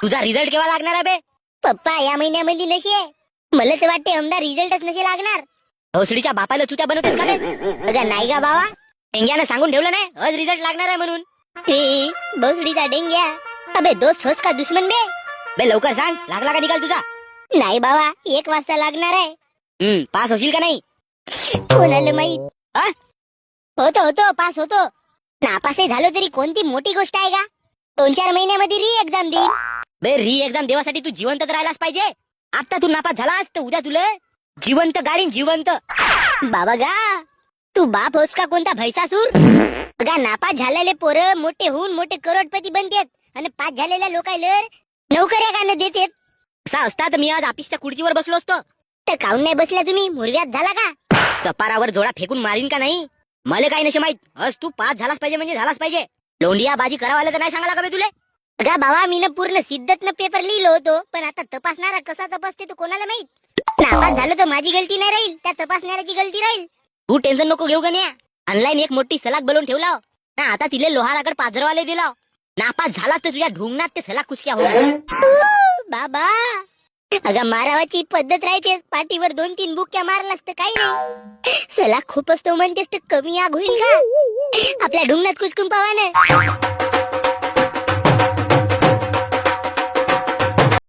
तुझा रिझल्ट केव्हा लागणार आहे बे? पप्पा या महिन्यामध्ये नशी आहे. मला तर वाटते आमदार रिझल्टच नसे लागणार. भोसडीच्या बापाला चुत्या बनवतेस का बे? अगं नाही का बाबा, डेंग्याने सांगून ठेवलं नाही आज रिझल्ट लागणार आहे म्हणून. भोसडीचा डेंग्या. अबे दोस्त होच का दुश्मन बे? बे लवकर सांग, लागला का निकाल तुझा? नाही बाबा, 1 वाजता लागणार आहे. पास होशील का नाही? कोणाला माहित. हा? होतो पास होतो. नापासही झालो तरी कोणती मोठी गोष्ट आहे का? 2-4 महिन्यामध्ये री एक्झाम देईन. बे री एक्झाम देवासाठी तू जिवंत तर राहिलाच पाहिजे. आता तू नापास झालास तर उद्या तुला जिवंत गाडीन जिवंत. बाबा गा, तू बाप होस का कोणता भैसासूर? गा नापास झालेले पोरं मोठे होऊन मोठे करोडपती बनतात आणि पास झालेल्या लोकांना नोकऱ्या का न देतात. असा असता तर मी आज ऑफिसच्या खुर्चीवर बसलो असतो. तर काऊन नाही बसल्या तुम्ही? मुरव्यात झाला का? कपारावर जोडा फेकून मारीन का नाही मला काही नसे माहित. आज तू पास झालाच पाहिजे म्हणजे झालाच पाहिजे. लोंडिया बाजी करावाला तर नाही सांगायला का बे तुले? अगा बाबा, मी पूर्ण सिद्धतनं पेपर लिहिलो होतो, पण आता तपासणारा कसा तपासते तो कोणाला माहित. नापास झालो तर माझी गलती नाही राहील, त्या तपासणाऱ्याची गलती राहील. तू टेन्शन नको घेऊ गण्या. ऑनलाईन एक मोठी सलाख बनवून ठेवला ना, आता तिले लोहाराकडे पाझरवाले दिला. नापास झालास तर तुझ्या ढुंगणात ते सलाख कुचक्या हो. बाबा अगं मारावाची पद्धत राहते. पाठीवर 2-3 बुक्या मारलास तर काही नाही. सलाख खूप असतो म्हणतेस तर कमी आग होईल का? आपल्या ढुंगणात कुचकून पावा ना.